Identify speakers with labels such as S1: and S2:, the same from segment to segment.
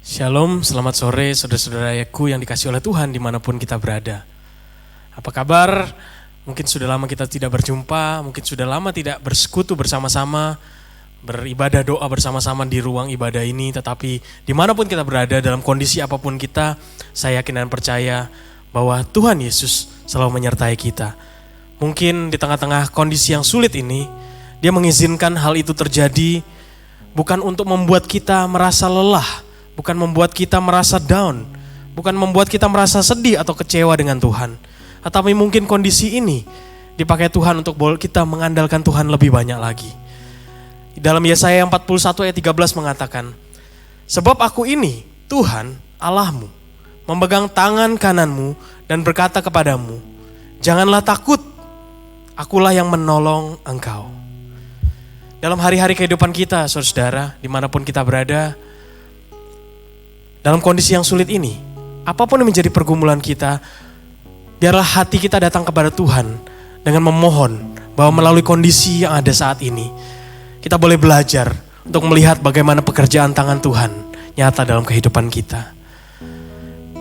S1: Shalom, selamat sore saudara-saudaraku yang dikasih oleh Tuhan dimanapun kita berada. Apa kabar? Mungkin sudah lama kita tidak berjumpa, mungkin sudah lama tidak bersekutu bersama-sama, beribadah doa bersama-sama di ruang ibadah ini. Tetapi dimanapun kita berada, dalam kondisi apapun kita, saya yakin dan percaya bahwa Tuhan Yesus selalu menyertai kita. Mungkin di tengah-tengah kondisi yang sulit ini, Dia mengizinkan hal itu terjadi bukan untuk membuat kita merasa lelah, bukan membuat kita merasa down, bukan membuat kita merasa sedih atau kecewa dengan Tuhan. Tetapi mungkin kondisi ini dipakai Tuhan untuk kita mengandalkan Tuhan lebih banyak lagi. Dalam Yesaya 41 ayat 13 mengatakan, sebab aku ini, Tuhan Allahmu, memegang tangan kananmu dan berkata kepadamu, janganlah takut, akulah yang menolong engkau. Dalam hari-hari kehidupan kita, saudara-saudara, dimanapun kita berada, dalam kondisi yang sulit ini, apapun yang menjadi pergumulan kita, biarlah hati kita datang kepada Tuhan dengan memohon bahwa melalui kondisi yang ada saat ini, kita boleh belajar untuk melihat bagaimana pekerjaan tangan Tuhan nyata dalam kehidupan kita.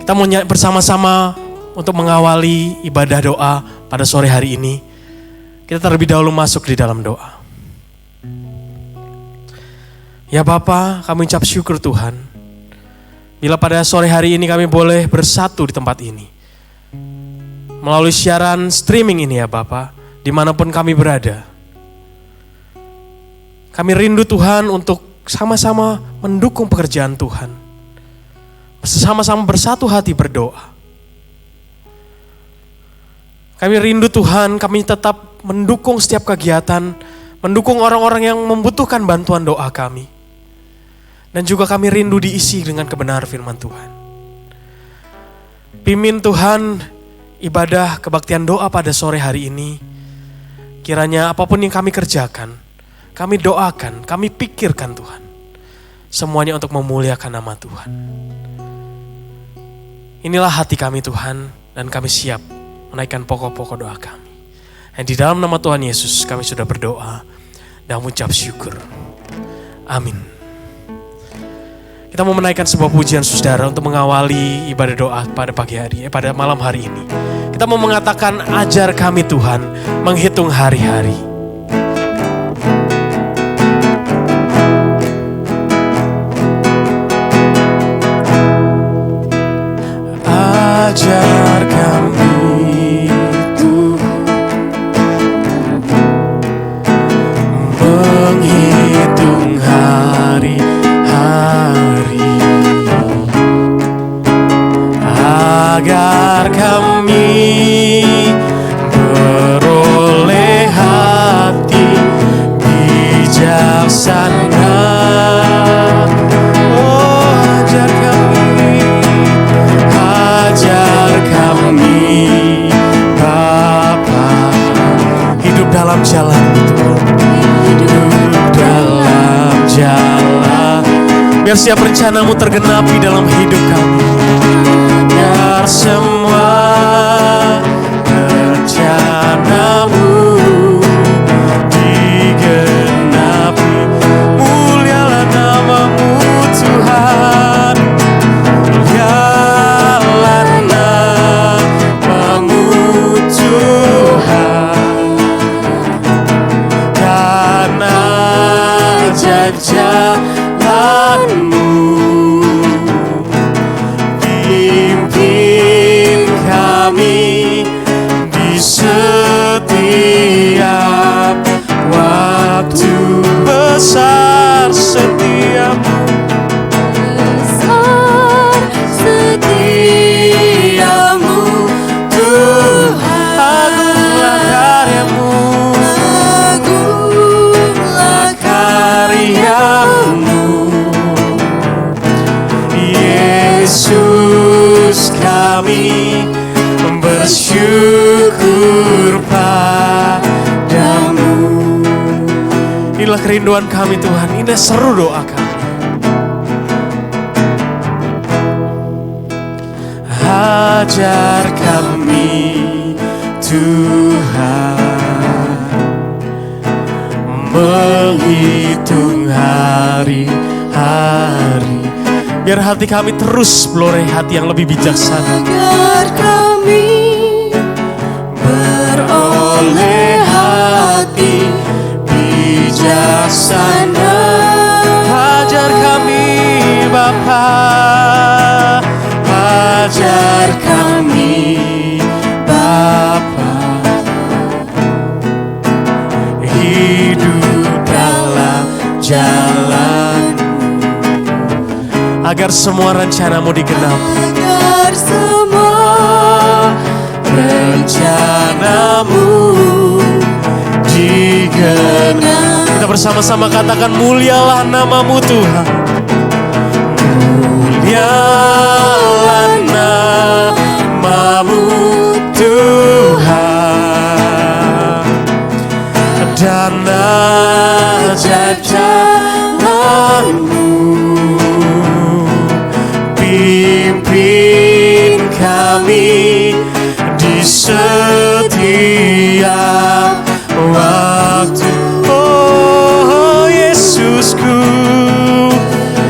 S1: Kita mau bersama-sama untuk mengawali ibadah doa pada sore hari ini. Kita terlebih dahulu masuk di dalam doa. Ya Bapa, kami ucap syukur Tuhan. Bila pada sore hari ini kami boleh bersatu di tempat ini. Melalui siaran streaming ini ya Bapa, dimanapun kami berada. Kami rindu Tuhan untuk sama-sama mendukung pekerjaan Tuhan. Sama-sama bersatu hati berdoa. Kami rindu Tuhan, kami tetap mendukung setiap kegiatan, mendukung orang-orang yang membutuhkan bantuan doa kami. Dan juga kami rindu diisi dengan kebenaran firman Tuhan. Pimpin Tuhan ibadah kebaktian doa pada sore hari ini. Kiranya apapun yang kami kerjakan, kami doakan, kami pikirkan Tuhan. Semuanya untuk memuliakan nama Tuhan. Inilah hati kami Tuhan, dan kami siap menaikkan pokok-pokok doa kami. Dan di dalam nama Tuhan Yesus kami sudah berdoa dan mengucap syukur. Amin. Kita mau menaikkan sebuah pujian saudara untuk mengawali ibadah doa pada pagi hari, pada malam hari ini. Kita mau mengatakan, ajar kami Tuhan menghitung hari-hari. Ajar kami Tuhan menghitung hari-hari, agar kami beroleh hati bijaksana. Oh, ajar kami Bapa, hidup dalam jalan Tuhan, hidup dalam jalan. Biar setiap rencanamu tergenapi dalam hidup kami. Biar semua rencanamu digenapi. Mulialah namamu Tuhan. Mulialah namamu Tuhan. Karena jalanmu kami di setiap waktu. Besar setiamu, besar setiamu Tuhan. Agunglah karyamu, agunglah karyamu Yesus. Kami bersyukur padamu. Inilah kerinduan kami Tuhan, ini seru doa kami. Ajar kami Tuhan menghitung hari-hari, Biar hati kami terus meloreh hati yang lebih bijaksana.
S2: Agar kami beroleh hati bijaksana.
S1: Ajar kami Bapa,
S2: Ajar kami Bapa,
S1: hidup dalam jalan, agar semua rencanamu digenapi.
S2: agar semua rencanamu digenapi.
S1: Kita bersama-sama katakan, mulialah namamu Tuhan. Mulialah namamu Tuhan. Dan ajar jalanmu, pimpin kami di setiap waktu. Oh Yesusku,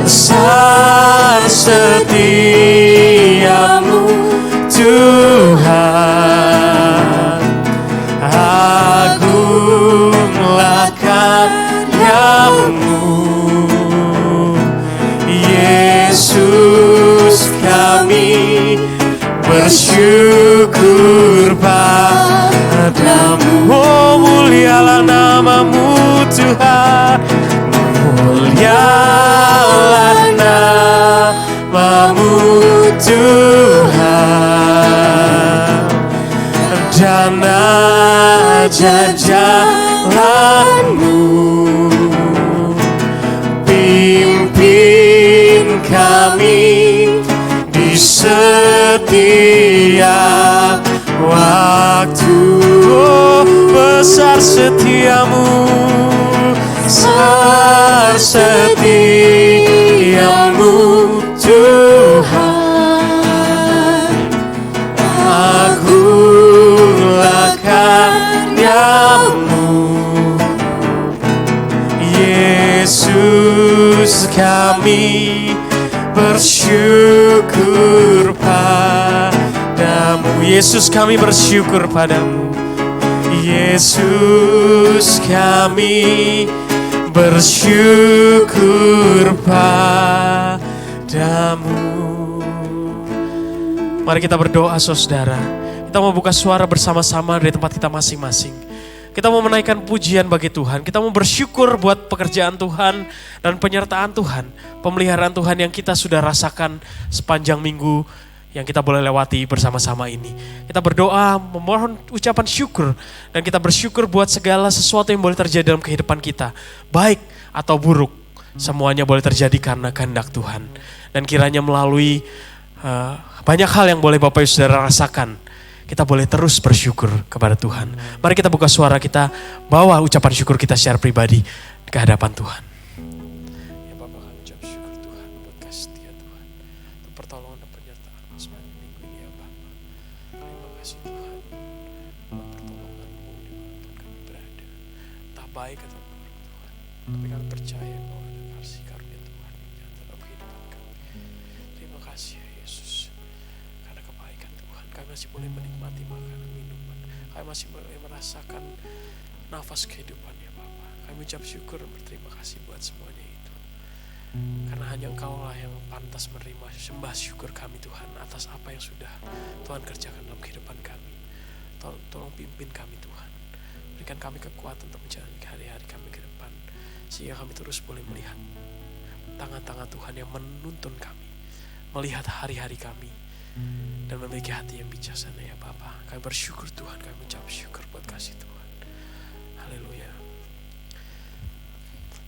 S1: besar setiamu Tuhan. Agunglah karyamu, Yesus, kami bersyukur padamu. Oh mulialah namamu Tuhan, mulialah namamu Tuhan. Dan ajar jalanmu, pimpin kami di setiap waktu. Oh, besar setiamu, besar setiamu Tuhan. Agunglah karyamu, Yesus, kami bersyukur padamu. Yesus, kami bersyukur padamu. Yesus, kami bersyukur padamu. Mari kita berdoa saudara. Kita mau buka suara bersama-sama dari tempat kita masing-masing. Kita mau menaikkan pujian bagi Tuhan. Kita mau bersyukur buat pekerjaan Tuhan dan penyertaan Tuhan. Pemeliharaan Tuhan yang kita sudah rasakan sepanjang minggu yang kita boleh lewati bersama-sama ini. Kita berdoa, memohon ucapan syukur. Dan kita bersyukur buat segala sesuatu yang boleh terjadi dalam kehidupan kita. Baik atau buruk, semuanya boleh terjadi karena kehendak Tuhan. Dan kiranya melalui banyak hal yang boleh Bapak Ibu Saudara rasakan, kita boleh terus bersyukur kepada Tuhan. Mari kita buka suara kita, bawa ucapan syukur kita secara pribadi ke hadapan Tuhan. Ya Bapak, kami ucap syukur Tuhan buat kasih setia Tuhan, untuk pertolongan dan penyertaan sepanjang minggu ini ya Bapak. Terima kasih Tuhan buat pertolongan-Mu dimanapun kami berada. Tak baik atau buruk Tuhan, tapi kami percaya bahwa ada kasih karunia Tuhan yang nyata dalam kehidupan kami. Terima kasih ya Yesus, karena kebaikan Tuhan kami masih boleh menikmati makanan minuman, kami masih boleh merasakan nafas kehidupan ya Bapa. Kami ucap syukur dan berterima kasih buat semuanya itu, karena hanya Engkau lah yang pantas menerima sembah syukur kami Tuhan atas apa yang sudah Tuhan kerjakan dalam kehidupan kami. Tolong pimpin kami Tuhan, berikan kami kekuatan untuk menjalani hari-hari kami ke depan, sehingga kami terus boleh melihat tangan-tangan Tuhan yang menuntun kami, melihat hari-hari kami, dan memiliki hati yang bijaksana ya Bapa. Kami bersyukur Tuhan, kami ucap syukur buat kasih Tuhan. Haleluya.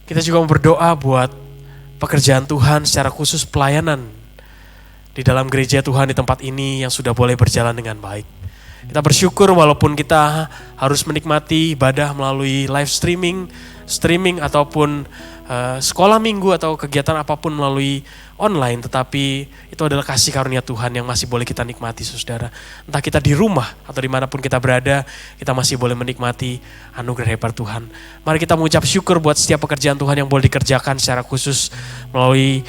S1: Kita juga mau berdoa buat pekerjaan Tuhan, secara khusus pelayanan di dalam gereja Tuhan di tempat ini yang sudah boleh berjalan dengan baik. Kita bersyukur walaupun kita harus menikmati ibadah melalui live streaming ataupun sekolah minggu atau kegiatan apapun melalui online, tetapi itu adalah kasih karunia Tuhan yang masih boleh kita nikmati saudara. Entah kita di rumah atau dimanapun kita berada, kita masih boleh menikmati anugerah hebat Tuhan. Mari kita mengucap syukur buat setiap pekerjaan Tuhan yang boleh dikerjakan secara khusus melalui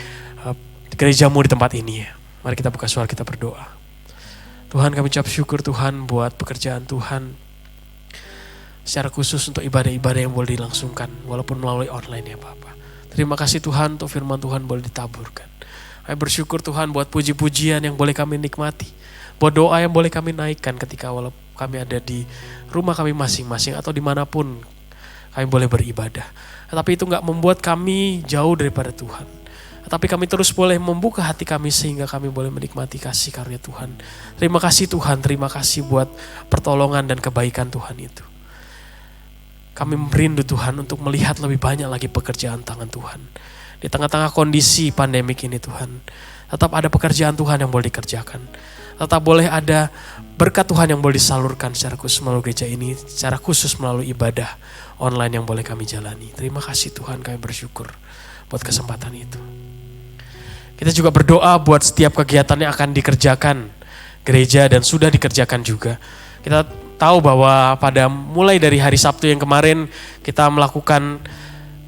S1: gerejamu di tempat ini ya. Mari kita buka suara, kita berdoa. Tuhan, kami ucap syukur Tuhan buat pekerjaan Tuhan. Secara khusus untuk ibadah-ibadah yang boleh dilangsungkan walaupun melalui online ya Bapak. Terima kasih Tuhan untuk firman Tuhan boleh ditaburkan. Kami bersyukur Tuhan buat puji-pujian yang boleh kami nikmati. Buat doa yang boleh kami naikkan ketika walaupun kami ada di rumah kami masing-masing atau dimanapun kami boleh beribadah. Tetapi itu gak membuat kami jauh daripada Tuhan. Tetapi kami terus boleh membuka hati kami sehingga kami boleh menikmati kasih karunia Tuhan. Terima kasih Tuhan, terima kasih buat pertolongan dan kebaikan Tuhan itu. Kami merindu Tuhan untuk melihat lebih banyak lagi pekerjaan tangan Tuhan. Di tengah-tengah kondisi pandemik ini Tuhan, tetap ada pekerjaan Tuhan yang boleh dikerjakan. Tetap boleh ada berkat Tuhan yang boleh disalurkan secara khusus melalui gereja ini, secara khusus melalui ibadah online yang boleh kami jalani. Terima kasih Tuhan, kami bersyukur buat kesempatan itu. Kita juga berdoa buat setiap kegiatan yang akan dikerjakan gereja dan sudah dikerjakan juga. Kita tahu bahwa pada mulai dari hari Sabtu yang kemarin kita melakukan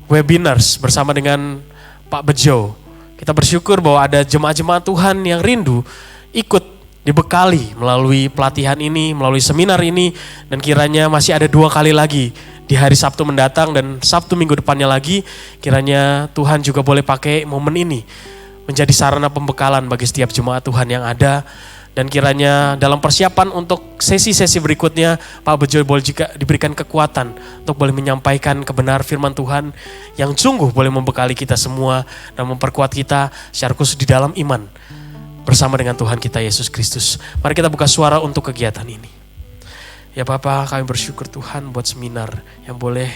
S1: webinars bersama dengan Pak Bejo. Kita bersyukur bahwa ada jemaat-jemaat Tuhan yang rindu ikut dibekali melalui pelatihan ini, melalui seminar ini, dan kiranya masih ada 2 kali lagi di hari Sabtu mendatang dan Sabtu minggu depannya lagi. Kiranya Tuhan juga boleh pakai momen ini menjadi sarana pembekalan bagi setiap jemaat Tuhan yang ada. Dan kiranya dalam persiapan untuk sesi-sesi berikutnya, Pak Bejo boleh juga diberikan kekuatan untuk boleh menyampaikan kebenaran firman Tuhan yang sungguh boleh membekali kita semua dan memperkuat kita secara khusus di dalam iman bersama dengan Tuhan kita Yesus Kristus. Mari kita buka suara untuk kegiatan ini. Ya Bapak, kami bersyukur Tuhan buat seminar yang boleh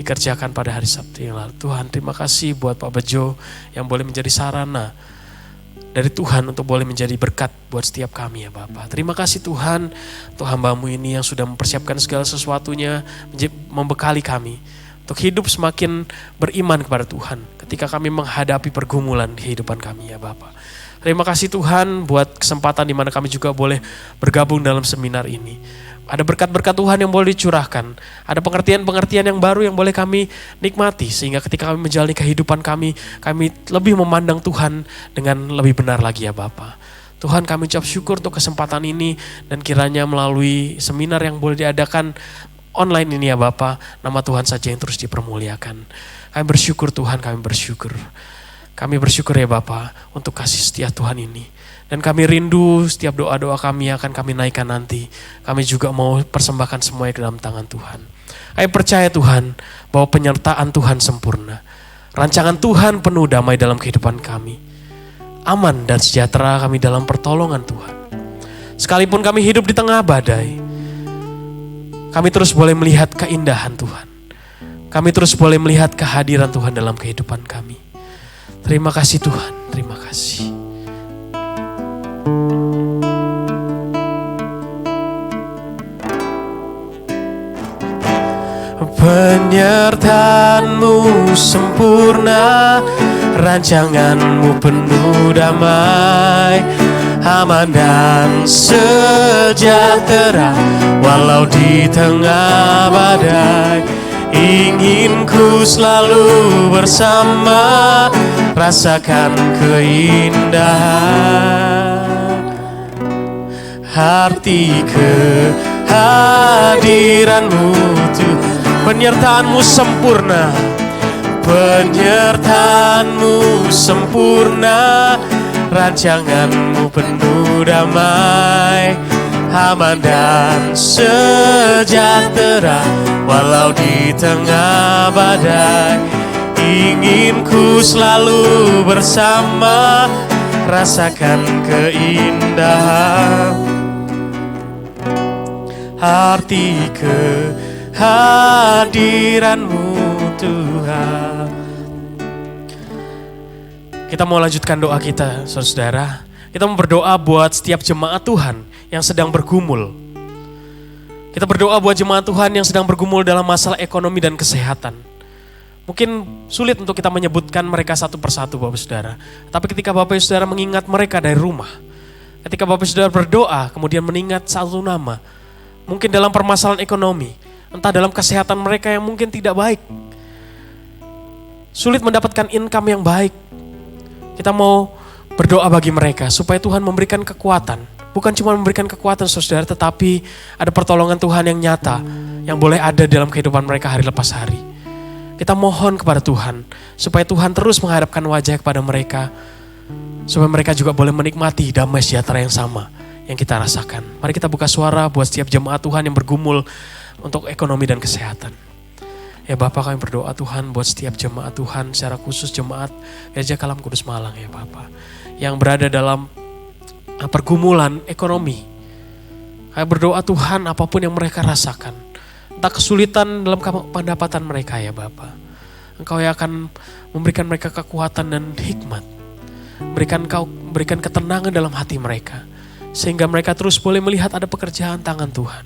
S1: dikerjakan pada hari Sabtu yang lalu. Tuhan, terima kasih buat Pak Bejo yang boleh menjadi sarana dari Tuhan untuk boleh menjadi berkat buat setiap kami ya Bapak. Terima kasih Tuhan untuk hamba-Mu ini yang sudah mempersiapkan segala sesuatunya, membekali kami untuk hidup semakin beriman kepada Tuhan ketika kami menghadapi pergumulan di kehidupan kami ya Bapak. Terima kasih Tuhan buat kesempatan di mana kami juga boleh bergabung dalam seminar ini. Ada berkat-berkat Tuhan yang boleh dicurahkan. Ada pengertian-pengertian yang baru yang boleh kami nikmati. Sehingga ketika kami menjalani kehidupan kami lebih memandang Tuhan dengan lebih benar lagi ya Bapa. Tuhan, kami ucap syukur untuk kesempatan ini. Dan kiranya melalui seminar yang boleh diadakan online ini ya Bapa, nama Tuhan saja yang terus dipermuliakan. Kami bersyukur Tuhan, kami bersyukur. Kami bersyukur ya Bapa untuk kasih setia Tuhan ini. Dan kami rindu setiap doa-doa kami akan kami naikkan nanti. Kami juga mau persembahkan semuanya ke dalam tangan Tuhan. Kami percaya Tuhan bahwa penyertaan Tuhan sempurna. Rancangan Tuhan penuh damai dalam kehidupan kami. Aman dan sejahtera kami dalam pertolongan Tuhan. Sekalipun kami hidup di tengah badai, kami terus boleh melihat keindahan Tuhan. Kami terus boleh melihat kehadiran Tuhan dalam kehidupan kami. Terima kasih Tuhan, terima kasih. Penyertaan-Mu sempurna, rancangan-Mu penuh damai, aman dan sejahtera walau di tengah badai. Ingin ku selalu bersama, rasakan keindahan, arti kehadiran-Mu Tuhan. Penyertaan-Mu sempurna, penyertaan-Mu sempurna, rancangan-Mu penuh damai, aman dan sejahtera walau di tengah badai. Ingin ku selalu bersama, rasakan keindahan, arti kehadiran-Mu Tuhan. Kita mau lanjutkan doa kita, saudara-saudara. Kita mau berdoa buat setiap jemaat Tuhan yang sedang bergumul. Kita berdoa buat jemaat Tuhan yang sedang bergumul dalam masalah ekonomi dan kesehatan. Mungkin sulit untuk kita menyebutkan mereka satu persatu Bapak Saudara. Tapi ketika Bapak Saudara mengingat mereka dari rumah, ketika Bapak Saudara berdoa kemudian mengingat satu nama, mungkin dalam permasalahan ekonomi, entah dalam kesehatan mereka yang mungkin tidak baik, sulit mendapatkan income yang baik. Kita mau berdoa bagi mereka supaya Tuhan memberikan kekuatan. Bukan cuma memberikan kekuatan saudara, tetapi ada pertolongan Tuhan yang nyata yang boleh ada dalam kehidupan mereka hari lepas hari. Kita mohon kepada Tuhan supaya Tuhan terus menghadapkan wajah kepada mereka, supaya mereka juga boleh menikmati damai sejahtera yang sama yang kita rasakan. Mari kita buka suara buat setiap jemaat Tuhan yang bergumul untuk ekonomi dan kesehatan. Ya Bapak, kami berdoa Tuhan buat setiap jemaat Tuhan, secara khusus jemaat Gereja Kalam Kudus Malang ya Bapak, yang berada dalam pergumulan ekonomi. Kami berdoa Tuhan apapun yang mereka rasakan, entah kesulitan dalam pendapatan mereka ya Bapak, Engkau yang akan memberikan mereka kekuatan dan hikmat. Berikan ketenangan dalam hati mereka, sehingga mereka terus boleh melihat ada pekerjaan tangan Tuhan,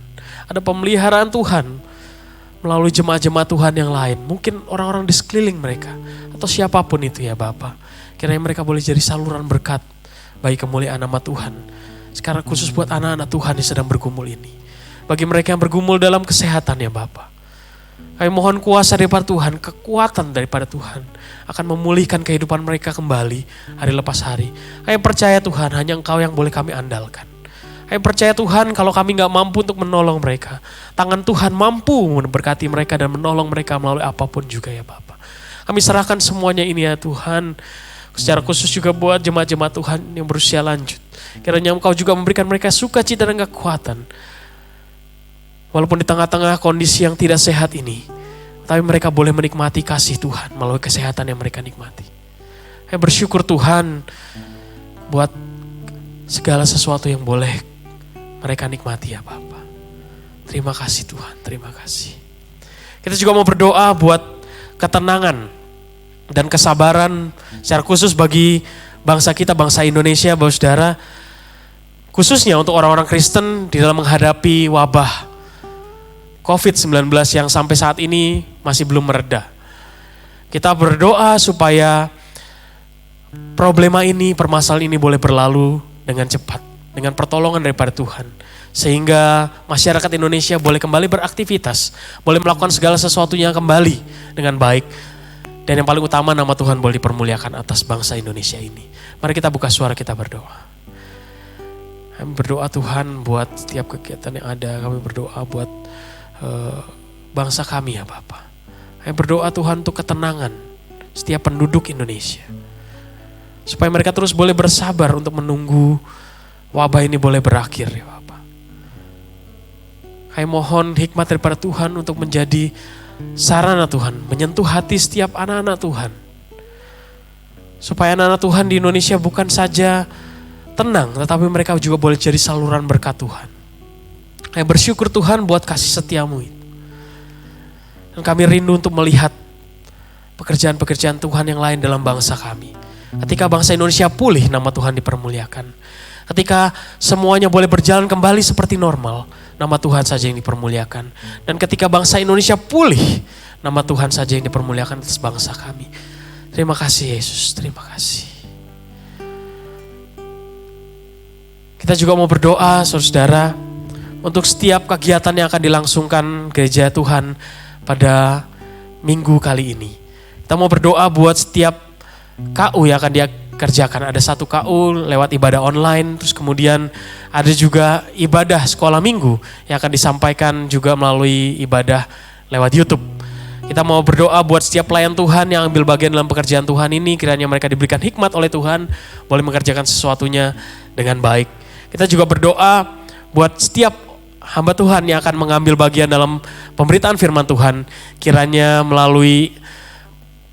S1: ada pemeliharaan Tuhan melalui jemaat-jemaat Tuhan yang lain. Mungkin orang-orang di sekeliling mereka atau siapapun itu ya Bapak, kiranya mereka boleh jadi saluran berkat bagi kemuliaan nama Tuhan. Sekarang khusus buat anak-anak Tuhan yang sedang bergumul ini, bagi mereka yang bergumul dalam kesehatan ya Bapak, kami mohon kuasa daripada Tuhan, kekuatan daripada Tuhan akan memulihkan kehidupan mereka kembali hari lepas hari. Kami percaya Tuhan, hanya Engkau yang boleh kami andalkan. Kami percaya Tuhan, kalau kami gak mampu untuk menolong mereka, tangan Tuhan mampu memberkati mereka dan menolong mereka melalui apapun juga ya Bapak. Kami serahkan semuanya ini ya Tuhan, secara khusus juga buat jemaat-jemaat Tuhan yang berusia lanjut. Kiranya Engkau juga memberikan mereka sukacita dan kekuatan. Walaupun di tengah-tengah kondisi yang tidak sehat ini, tapi mereka boleh menikmati kasih Tuhan melalui kesehatan yang mereka nikmati. Saya bersyukur Tuhan buat segala sesuatu yang boleh mereka nikmati ya Bapak. Terima kasih Tuhan, terima kasih. Kita juga mau berdoa buat ketenangan dan kesabaran secara khusus bagi bangsa kita, bangsa Indonesia, Bapak Saudara. Khususnya untuk orang-orang Kristen di dalam menghadapi wabah COVID-19 yang sampai saat ini masih belum mereda. Kita berdoa supaya problema ini, permasalahan ini boleh berlalu dengan cepat, dengan pertolongan daripada Tuhan. Sehingga masyarakat Indonesia boleh kembali beraktivitas, boleh melakukan segala sesuatunya kembali dengan baik. Dan yang paling utama nama Tuhan boleh dipermuliakan atas bangsa Indonesia ini. Mari kita buka suara, kita berdoa. Kami berdoa Tuhan buat setiap kegiatan yang ada, kami berdoa buat bangsa kami ya Bapak. Kami berdoa Tuhan untuk ketenangan setiap penduduk Indonesia, supaya mereka terus boleh bersabar untuk menunggu wabah ini boleh berakhir ya Bapak. Kami mohon hikmat daripada Tuhan untuk menjadi sarana Tuhan, menyentuh hati setiap anak-anak Tuhan, supaya anak-anak Tuhan di Indonesia bukan saja tenang, tetapi mereka juga boleh jadi saluran berkat Tuhan. Kami bersyukur Tuhan buat kasih setiamu itu. Dan kami rindu untuk melihat pekerjaan-pekerjaan Tuhan yang lain dalam bangsa kami. Ketika bangsa Indonesia pulih, nama Tuhan dipermuliakan. Ketika semuanya boleh berjalan kembali seperti normal, nama Tuhan saja yang dipermuliakan. Dan ketika bangsa Indonesia pulih, nama Tuhan saja yang dipermuliakan atas bangsa kami. Terima kasih Yesus, terima kasih. Kita juga mau berdoa saudara, untuk setiap kegiatan yang akan dilangsungkan gereja Tuhan pada minggu kali ini. Kita mau berdoa buat setiap KU yang akan dikerjakan. Ada satu KU lewat ibadah online, terus kemudian ada juga ibadah sekolah minggu yang akan disampaikan juga melalui ibadah lewat YouTube. Kita mau berdoa buat setiap pelayan Tuhan yang ambil bagian dalam pekerjaan Tuhan ini, kiranya mereka diberikan hikmat oleh Tuhan, boleh mengerjakan sesuatunya dengan baik. Kita juga berdoa buat setiap hamba Tuhan yang akan mengambil bagian dalam pemberitaan firman Tuhan, kiranya melalui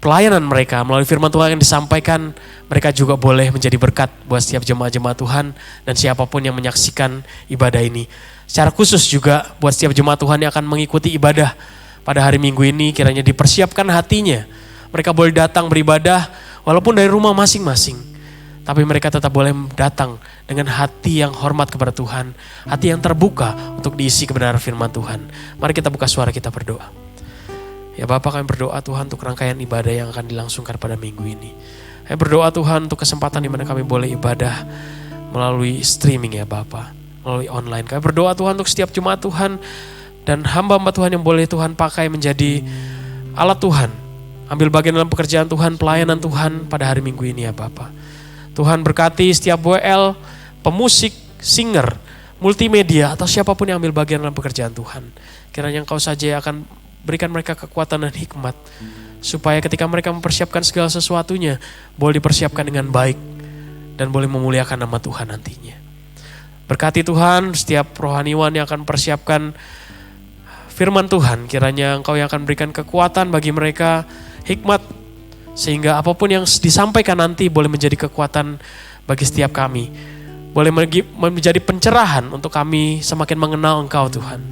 S1: pelayanan mereka, melalui firman Tuhan yang disampaikan, mereka juga boleh menjadi berkat buat setiap jemaat-jemaat Tuhan dan siapapun yang menyaksikan ibadah ini. Secara khusus juga buat setiap jemaat Tuhan yang akan mengikuti ibadah pada hari Minggu ini, kiranya dipersiapkan hatinya. Mereka boleh datang beribadah walaupun dari rumah masing-masing, tapi mereka tetap boleh datang dengan hati yang hormat kepada Tuhan, hati yang terbuka untuk diisi kebenaran firman Tuhan. Mari kita buka suara, kita berdoa. Ya Bapak, kami berdoa Tuhan untuk rangkaian ibadah yang akan dilangsungkan pada minggu ini. Kami berdoa Tuhan untuk kesempatan di mana kami boleh ibadah melalui streaming ya Bapak, melalui online. Kami berdoa Tuhan untuk setiap jemaat Tuhan dan hamba-hamba Tuhan yang boleh Tuhan pakai menjadi alat Tuhan, ambil bagian dalam pekerjaan Tuhan, pelayanan Tuhan pada hari Minggu ini ya Bapak. Tuhan berkati setiap WL, pemusik, singer, multimedia, atau siapapun yang ambil bagian dalam pekerjaan Tuhan. Kiranya Engkau saja yang akan berikan mereka kekuatan dan hikmat, supaya ketika mereka mempersiapkan segala sesuatunya, boleh dipersiapkan dengan baik, dan boleh memuliakan nama Tuhan nantinya. Berkati Tuhan setiap rohaniwan yang akan mempersiapkan firman Tuhan, kiranya Engkau yang akan berikan kekuatan bagi mereka, hikmat, sehingga apapun yang disampaikan nanti boleh menjadi kekuatan bagi setiap kami. Boleh menjadi pencerahan untuk kami semakin mengenal Engkau Tuhan.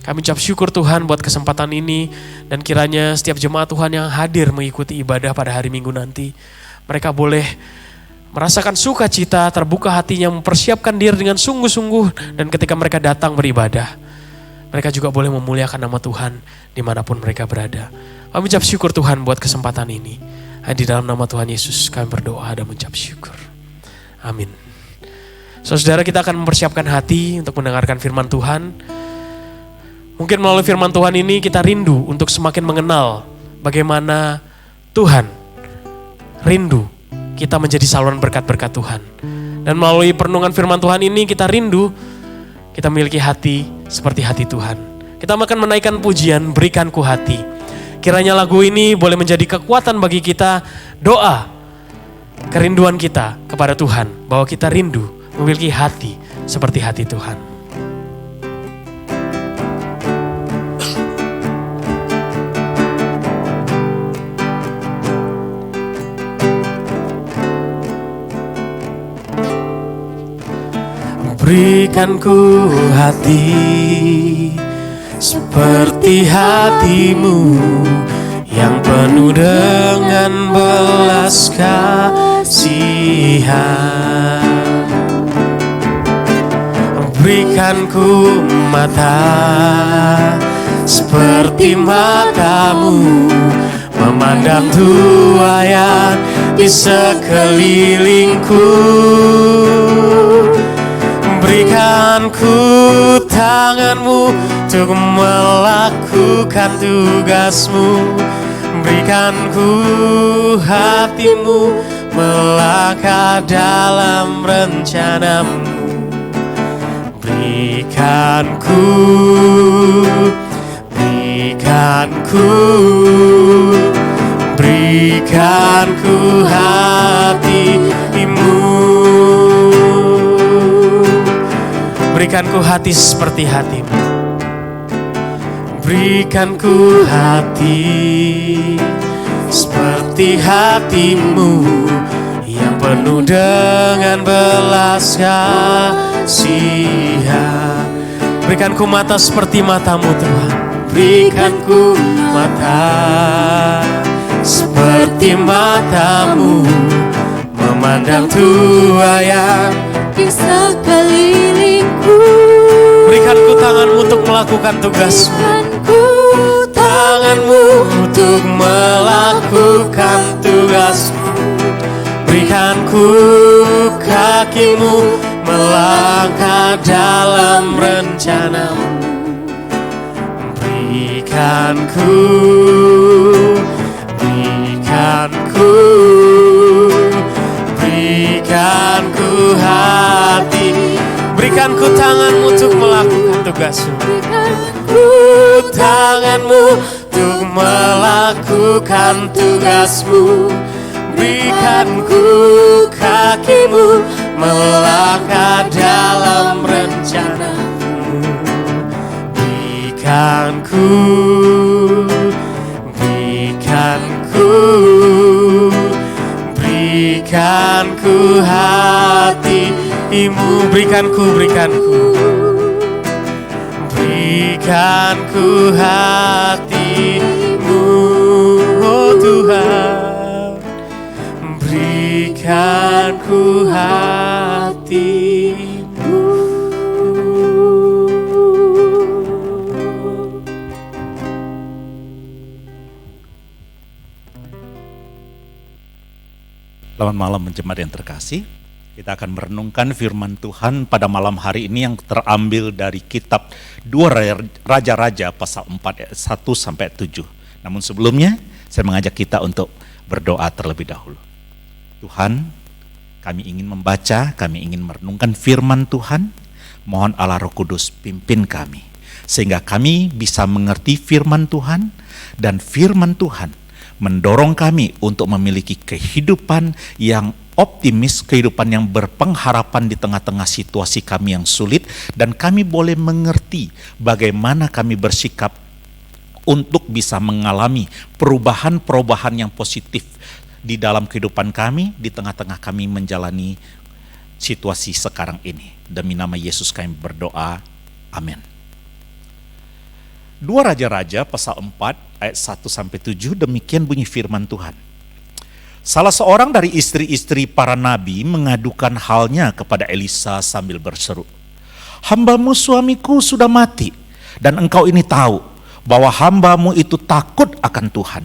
S1: Kami ucap syukur Tuhan buat kesempatan ini, dan kiranya setiap jemaat Tuhan yang hadir mengikuti ibadah pada hari Minggu nanti, mereka boleh merasakan sukacita, terbuka hatinya, mempersiapkan diri dengan sungguh-sungguh, dan ketika mereka datang beribadah, mereka juga boleh memuliakan nama Tuhan dimanapun mereka berada. Kami ucap syukur Tuhan buat kesempatan ini. Di dalam nama Tuhan Yesus kami berdoa dan mengucap syukur. Amin. Saudara, kita akan mempersiapkan hati untuk mendengarkan firman Tuhan. Mungkin melalui firman Tuhan ini kita rindu untuk semakin mengenal bagaimana Tuhan rindu kita menjadi saluran berkat-berkat Tuhan. Dan melalui perenungan firman Tuhan ini kita rindu kita memiliki hati seperti hati Tuhan. Kita akan menaikkan pujian, berikanku hati. Kiranya lagu ini boleh menjadi kekuatan bagi kita, doa, kerinduan kita kepada Tuhan, bahwa kita rindu memiliki hati seperti hati Tuhan. Berikanku hati seperti hatimu, yang penuh dengan belas kasihan. Berikanku mata seperti matamu, memandang tuayan di sekelilingku. Berikanku tanganmu untuk melakukan tugasmu. Berikanku hatimu melangkah dalam rencanamu. Berikanku hatimu. Berikanku hati seperti hatimu. Berikanku hati seperti hatimu, yang penuh dengan belas kasihan. Berikanku mata seperti matamu Tuhan. Berikanku mata seperti matamu, memandang tuayan di sekelilingku. Berikanku tanganmu untuk melakukan tugasmu. Berikanku tanganmu untuk melakukan tugasmu. Berikanku kakimu melangkah dalam rencanamu. Berikanku hati. Berikanku tanganmu untuk melakukan tugasmu. Berikanku tanganmu untuk melakukan tugasmu. Berikanku kakimu melangkah dalam rencanamu. Berikanku hatimu. Berikanku hatimu, oh Tuhan. Berikanku hatimu.
S3: Selamat malam jemaat yang terkasih. Kita akan merenungkan firman Tuhan pada malam hari ini yang terambil dari kitab 2 Raja-Raja pasal 4 ayat 1 sampai 7. Namun sebelumnya saya mengajak kita untuk berdoa terlebih dahulu. Tuhan, Kami ingin membaca, kami ingin merenungkan firman Tuhan. Mohon Allah Roh Kudus pimpin kami, sehingga kami bisa mengerti firman Tuhan, dan firman Tuhan mendorong kami untuk memiliki kehidupan yang optimis, kehidupan yang berpengharapan di tengah-tengah situasi kami yang sulit, dan kami boleh mengerti bagaimana kami bersikap untuk bisa mengalami perubahan-perubahan yang positif di dalam kehidupan kami, di tengah-tengah kami menjalani situasi sekarang ini. Demi nama Yesus kami berdoa, amin. 2 Raja-Raja pasal 4 ayat 1-7, demikian bunyi firman Tuhan. Salah seorang dari istri-istri para nabi mengadukan halnya kepada Elisa sambil berseru, "Hambamu suamiku sudah mati, dan engkau ini tahu bahwa hambamu itu takut akan Tuhan.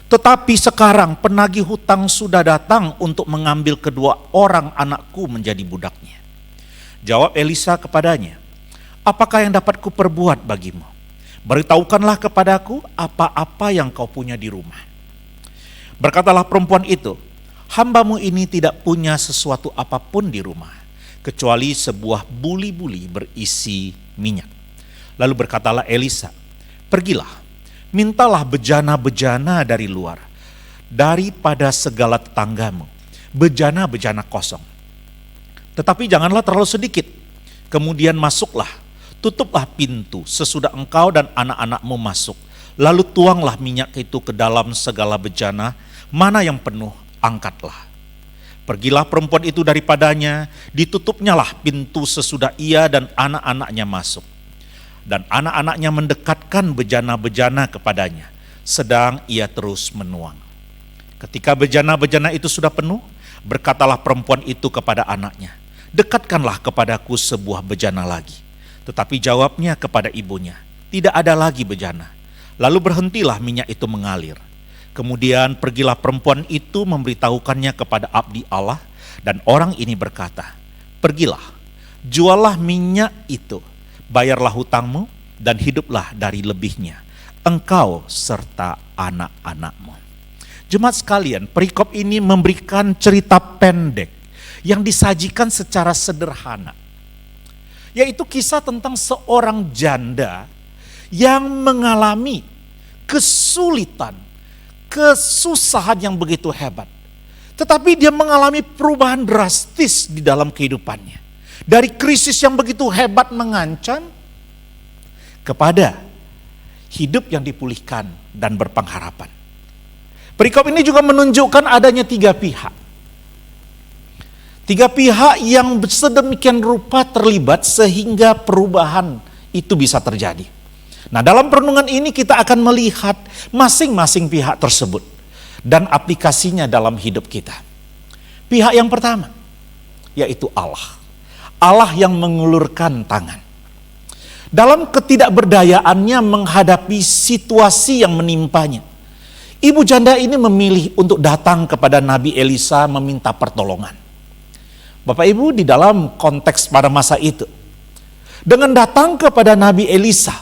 S3: Tetapi sekarang penagih hutang sudah datang untuk mengambil kedua orang anakku menjadi budaknya." Jawab Elisa kepadanya, "Apakah yang dapat kuperbuat bagimu? Beritahukanlah kepadaku apa-apa yang kau punya di rumah." Berkatalah perempuan itu, "Hambamu ini tidak punya sesuatu apapun di rumah, kecuali sebuah buli-buli berisi minyak." Lalu berkatalah Elisa, "Pergilah, mintalah bejana-bejana dari luar, daripada segala tetanggamu, bejana-bejana kosong. Tetapi janganlah terlalu sedikit. Kemudian masuklah, tutuplah pintu sesudah engkau dan anak-anakmu masuk. Lalu tuanglah minyak itu ke dalam segala bejana, mana yang penuh, angkatlah." Pergilah perempuan itu daripadanya, ditutupnyalah pintu sesudah ia dan anak-anaknya masuk. Dan anak-anaknya mendekatkan bejana-bejana kepadanya, sedang ia terus menuang. Ketika bejana-bejana itu sudah penuh, berkatalah perempuan itu kepada anaknya, "Dekatkanlah kepadaku sebuah bejana lagi." Tetapi jawabnya kepada ibunya, "Tidak ada lagi bejana." Lalu berhentilah minyak itu mengalir. Kemudian pergilah perempuan itu memberitahukannya kepada abdi Allah, dan orang ini berkata, "Pergilah, juallah minyak itu, bayarlah hutangmu, dan hiduplah dari lebihnya, engkau serta anak-anakmu." Jemaat sekalian, perikop ini memberikan cerita pendek yang disajikan secara sederhana, yaitu kisah tentang seorang janda yang mengalami kesulitan, kesusahan yang begitu hebat. Tetapi dia mengalami perubahan drastis di dalam kehidupannya. Dari krisis yang begitu hebat mengancam, kepada hidup yang dipulihkan dan berpengharapan. Perikop ini juga menunjukkan adanya 3 pihak. 3 pihak yang sedemikian rupa terlibat sehingga perubahan itu bisa terjadi. Nah, dalam perenungan ini kita akan melihat masing-masing pihak tersebut dan aplikasinya dalam hidup kita. Pihak yang pertama, yaitu Allah. Allah yang mengulurkan tangan. Dalam ketidakberdayaannya menghadapi situasi yang menimpanya, ibu janda ini memilih untuk datang kepada Nabi Elisa meminta pertolongan. Bapak Ibu, di dalam konteks pada masa itu, dengan datang kepada Nabi Elisa,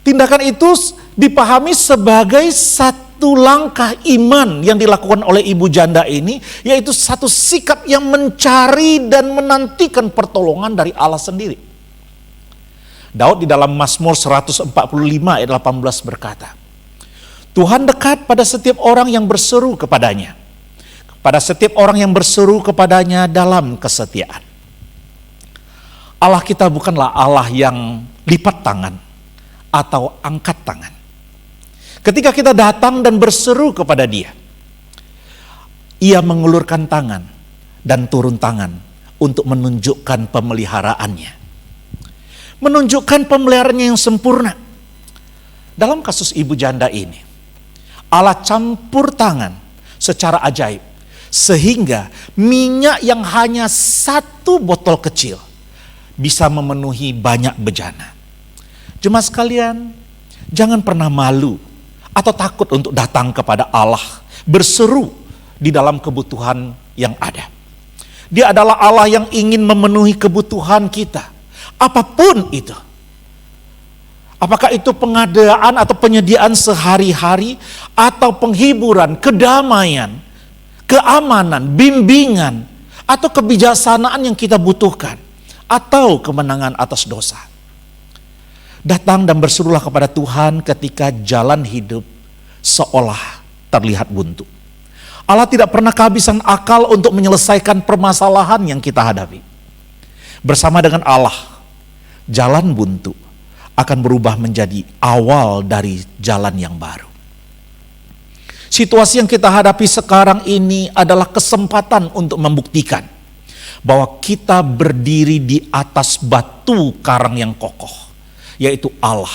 S3: tindakan itu dipahami sebagai satu langkah iman yang dilakukan oleh ibu janda ini, yaitu satu sikap yang mencari dan menantikan pertolongan dari Allah sendiri. Daud di dalam Mazmur 145 ayat 18 berkata, "Tuhan dekat pada setiap orang yang berseru kepadanya, pada setiap orang yang berseru kepadanya dalam kesetiaan." Allah kita bukanlah Allah yang lipat tangan atau angkat tangan. Ketika kita datang dan berseru kepada Dia, Ia mengulurkan tangan dan turun tangan untuk menunjukkan pemeliharaannya. Menunjukkan pemeliharaannya yang sempurna. Dalam kasus ibu janda ini, Allah campur tangan secara ajaib, sehingga minyak yang hanya 1 botol kecil bisa memenuhi banyak bejana. Jemaat sekalian, jangan pernah malu atau takut untuk datang kepada Allah, berseru di dalam kebutuhan yang ada. Dia adalah Allah yang ingin memenuhi kebutuhan kita, apapun itu. Apakah itu pengadaan atau penyediaan sehari-hari, atau penghiburan, kedamaian, keamanan, bimbingan, atau kebijaksanaan yang kita butuhkan, atau kemenangan atas dosa. Datang dan berserulah kepada Tuhan ketika jalan hidup seolah terlihat buntu. Allah tidak pernah kehabisan akal untuk menyelesaikan permasalahan yang kita hadapi. Bersama dengan Allah, jalan buntu akan berubah menjadi awal dari jalan yang baru. Situasi yang kita hadapi sekarang ini adalah kesempatan untuk membuktikan bahwa kita berdiri di atas batu karang yang kokoh, yaitu Allah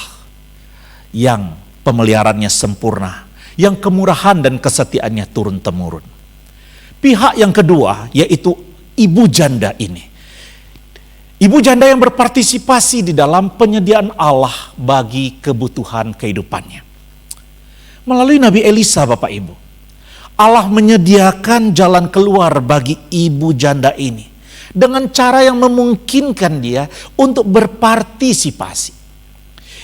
S3: yang pemeliharaannya sempurna, yang kemurahan dan kesetiaannya turun-temurun. Pihak yang kedua yaitu ibu janda ini. Ibu janda yang berpartisipasi di dalam penyediaan Allah bagi kebutuhan kehidupannya. Melalui Nabi Elisa, Bapak Ibu, Allah menyediakan jalan keluar bagi ibu janda ini dengan cara yang memungkinkan dia untuk berpartisipasi.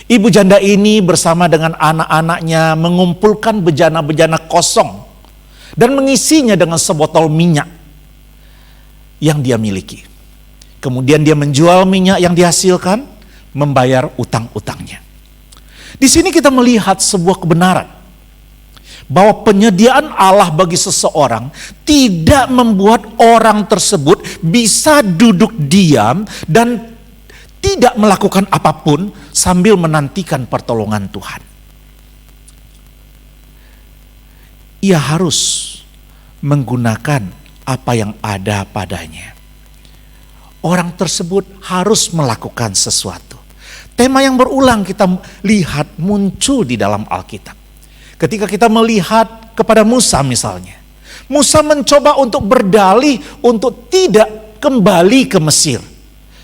S3: Ibu janda ini bersama dengan anak-anaknya mengumpulkan bejana-bejana kosong dan mengisinya dengan sebotol minyak yang dia miliki. Kemudian dia menjual minyak yang dihasilkan, membayar utang-utangnya. Di sini kita melihat sebuah kebenaran bahwa penyediaan Allah bagi seseorang tidak membuat orang tersebut bisa duduk diam dan tidak melakukan apapun sambil menantikan pertolongan Tuhan. Ia harus menggunakan apa yang ada padanya. Orang tersebut harus melakukan sesuatu. Tema yang berulang kita lihat muncul di dalam Alkitab. Ketika kita melihat kepada Musa misalnya. Musa mencoba untuk berdalih untuk tidak kembali ke Mesir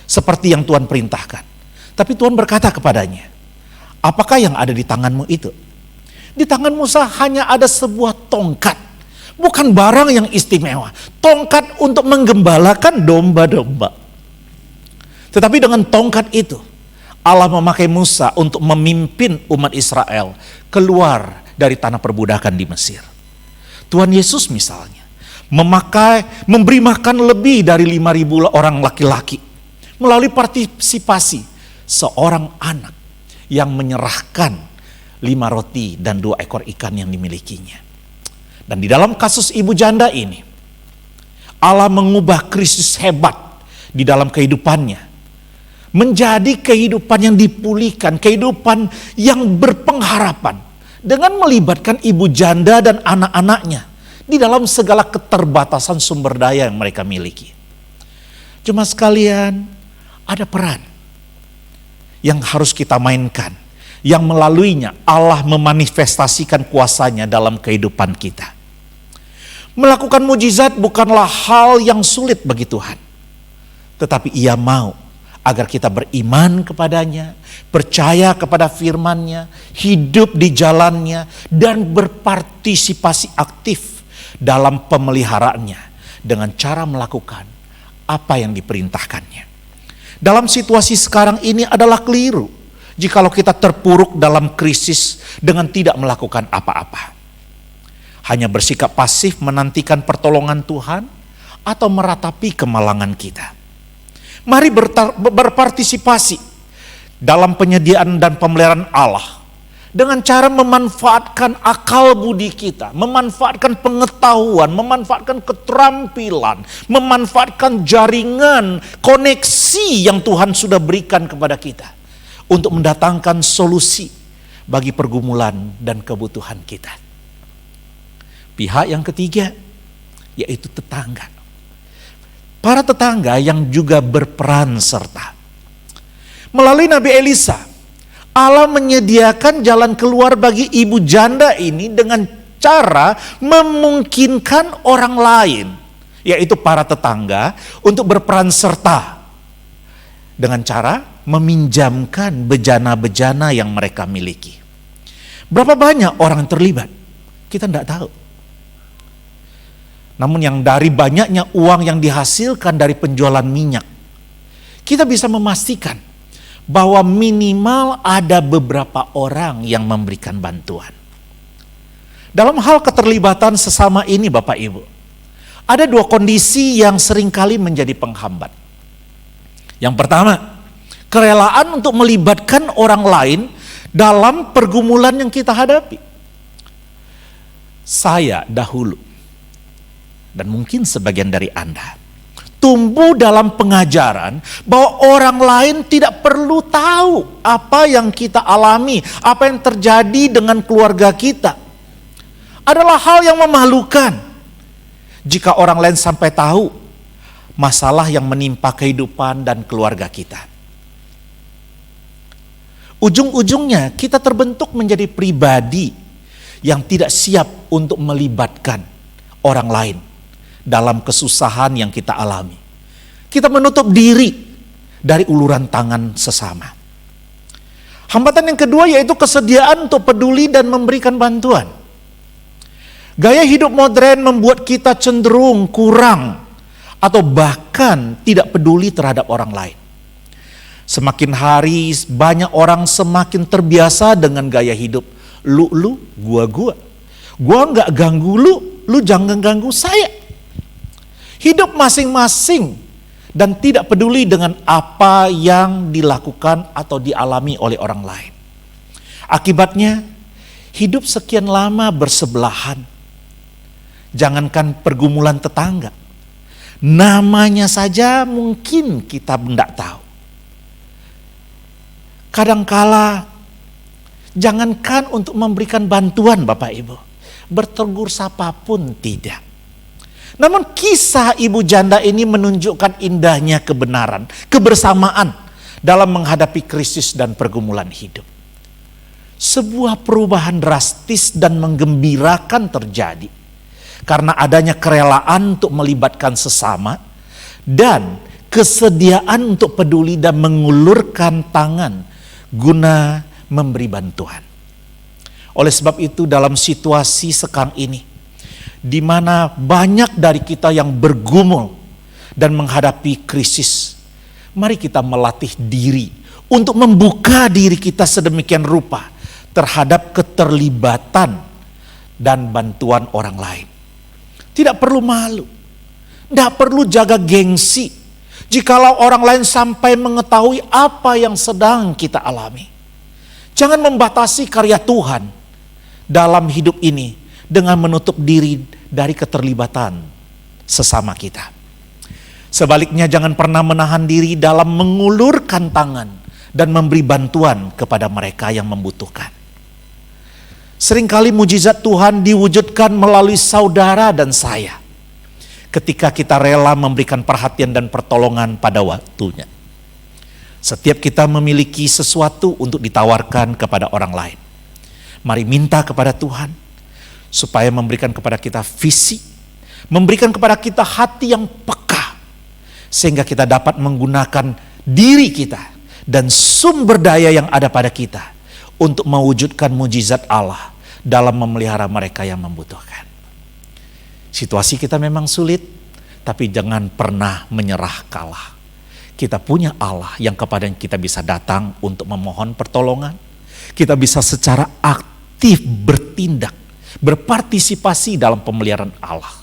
S3: seperti yang Tuhan perintahkan. Tapi Tuhan berkata kepadanya, apakah yang ada di tanganmu itu? Di tangan Musa hanya ada sebuah tongkat. Bukan barang yang istimewa. Tongkat untuk menggembalakan domba-domba. Tetapi dengan tongkat itu, Allah memakai Musa untuk memimpin umat Israel keluar dari tanah perbudakan di Mesir. Tuhan Yesus misalnya memberi makan lebih dari 5.000 orang laki-laki melalui partisipasi seorang anak yang menyerahkan 5 roti dan 2 ekor ikan yang dimilikinya. Dan di dalam kasus ibu janda ini, Allah mengubah krisis hebat di dalam kehidupannya menjadi kehidupan yang dipulihkan, kehidupan yang berpengharapan dengan melibatkan ibu janda dan anak-anaknya di dalam segala keterbatasan sumber daya yang mereka miliki. Cuma sekalian, ada peran yang harus kita mainkan, yang melaluinya Allah memanifestasikan kuasanya dalam kehidupan kita. Melakukan mujizat bukanlah hal yang sulit bagi Tuhan, tetapi Ia mau agar kita beriman kepadanya, percaya kepada firman-Nya, hidup di jalan-Nya, dan berpartisipasi aktif dalam pemeliharaannya dengan cara melakukan apa yang diperintahkannya. Dalam situasi sekarang ini adalah keliru jikalau kita terpuruk dalam krisis dengan tidak melakukan apa-apa. Hanya bersikap pasif menantikan pertolongan Tuhan atau meratapi kemalangan kita. Mari berpartisipasi dalam penyediaan dan pemeliharaan Allah dengan cara memanfaatkan akal budi kita, memanfaatkan pengetahuan, memanfaatkan keterampilan, memanfaatkan jaringan, koneksi yang Tuhan sudah berikan kepada kita untuk mendatangkan solusi bagi pergumulan dan kebutuhan kita. Pihak yang ketiga yaitu tetangga. Para tetangga yang juga berperan serta. Melalui Nabi Elisa, Allah menyediakan jalan keluar bagi ibu janda ini dengan cara memungkinkan orang lain, yaitu para tetangga, untuk berperan serta dengan cara meminjamkan bejana-bejana yang mereka miliki. Berapa banyak orang yang terlibat? Kita tidak tahu. Namun yang dari banyaknya uang yang dihasilkan dari penjualan minyak, kita bisa memastikan bahwa minimal ada beberapa orang yang memberikan bantuan. Dalam hal keterlibatan sesama ini Bapak Ibu, Ada dua kondisi yang seringkali menjadi penghambat. Yang pertama, kerelaan untuk melibatkan orang lain dalam pergumulan yang kita hadapi. Saya dahulu, dan mungkin sebagian dari Anda, tumbuh dalam pengajaran bahwa orang lain tidak perlu tahu apa yang kita alami, apa yang terjadi dengan keluarga kita. Adalah hal yang memalukan jika orang lain sampai tahu masalah yang menimpa kehidupan dan keluarga kita. Ujung-ujungnya kita terbentuk menjadi pribadi yang tidak siap untuk melibatkan orang lain dalam kesusahan yang kita alami. Kita menutup diri dari uluran tangan sesama. Hambatan yang kedua yaitu kesediaan untuk peduli dan memberikan bantuan. Gaya hidup modern membuat kita cenderung kurang atau bahkan tidak peduli terhadap orang lain. Semakin hari banyak orang semakin terbiasa dengan gaya hidup lu, gua. Gua nggak ganggu lu jangan ganggu saya. Hidup masing-masing dan tidak peduli dengan apa yang dilakukan atau dialami oleh orang lain. Akibatnya hidup sekian lama bersebelahan. Jangankan pergumulan tetangga, namanya saja mungkin kita tidak tahu. Kadangkala jangankan untuk memberikan bantuan Bapak Ibu, bertegur sapa pun tidak. Namun kisah ibu janda ini menunjukkan indahnya kebenaran, kebersamaan dalam menghadapi krisis dan pergumulan hidup. Sebuah perubahan drastis dan menggembirakan terjadi karena adanya kerelaan untuk melibatkan sesama dan kesediaan untuk peduli dan mengulurkan tangan guna memberi bantuan. Oleh sebab itu dalam situasi sekarang ini, di mana banyak dari kita yang bergumul dan menghadapi krisis, mari kita melatih diri untuk membuka diri kita sedemikian rupa terhadap keterlibatan dan bantuan orang lain. Tidak perlu malu, tidak perlu jaga gengsi jikalau orang lain sampai mengetahui apa yang sedang kita alami. Jangan membatasi karya Tuhan dalam hidup ini dengan menutup diri dari keterlibatan sesama kita. Sebaliknya jangan pernah menahan diri dalam mengulurkan tangan dan memberi bantuan kepada mereka yang membutuhkan. Seringkali mujizat Tuhan diwujudkan melalui saudara dan saya ketika kita rela memberikan perhatian dan pertolongan pada waktunya. Setiap kita memiliki sesuatu untuk ditawarkan kepada orang lain. Mari minta kepada Tuhan supaya memberikan kepada kita visi, memberikan kepada kita hati yang peka, sehingga kita dapat menggunakan diri kita dan sumber daya yang ada pada kita untuk mewujudkan mujizat Allah dalam memelihara mereka yang membutuhkan. Situasi kita memang sulit, tapi jangan pernah menyerah kalah. Kita punya Allah yang kepada kita bisa datang untuk memohon pertolongan. Kita bisa secara aktif bertindak, berpartisipasi dalam pemeliharaan Allah.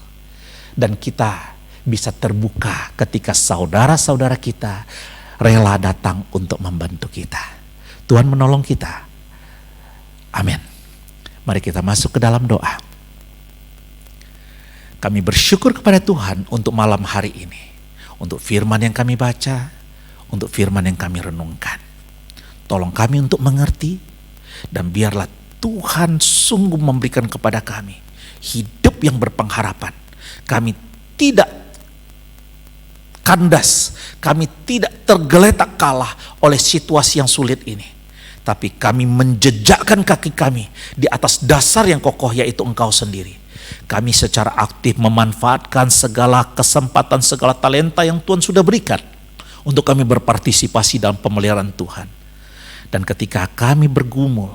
S3: Dan kita bisa terbuka ketika saudara-saudara kita rela datang untuk membantu kita. Tuhan menolong kita. Amin. Mari kita masuk ke dalam doa. Kami bersyukur kepada Tuhan untuk malam hari ini. Untuk firman yang kami baca, untuk firman yang kami renungkan. Tolong kami untuk mengerti, dan biarlah Tuhan sungguh memberikan kepada kami hidup yang berpengharapan. Kami tidak kandas, kami tidak tergeletak kalah oleh situasi yang sulit ini. Tapi kami menjejakkan kaki kami di atas dasar yang kokoh, yaitu Engkau sendiri. Kami secara aktif memanfaatkan segala kesempatan, segala talenta yang Tuhan sudah berikan untuk kami berpartisipasi dalam pemeliharaan Tuhan. Dan ketika kami bergumul,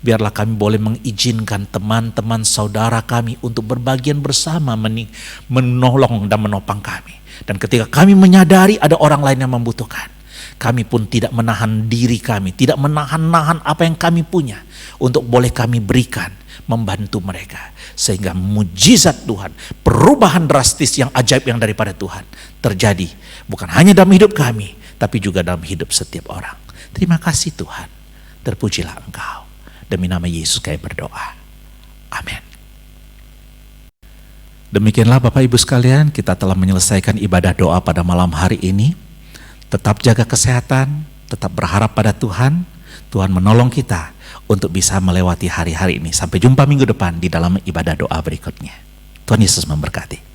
S3: biarlah kami boleh mengizinkan teman-teman saudara kami untuk berbagian bersama menolong dan menopang kami. Dan ketika kami menyadari ada orang lain yang membutuhkan, kami pun tidak menahan diri kami, tidak menahan-nahan apa yang kami punya untuk boleh kami berikan, membantu mereka. Sehingga mujizat Tuhan, perubahan drastis yang ajaib yang daripada Tuhan terjadi. Bukan hanya dalam hidup kami, tapi juga dalam hidup setiap orang. Terima kasih Tuhan, terpujilah Engkau. Demi nama Yesus kami berdoa. Amin. Demikianlah Bapak Ibu sekalian, kita telah menyelesaikan ibadah doa pada malam hari ini. Tetap jaga kesehatan, tetap berharap pada Tuhan. Tuhan menolong kita untuk bisa melewati hari-hari ini. Sampai jumpa minggu depan di dalam ibadah doa berikutnya. Tuhan Yesus memberkati.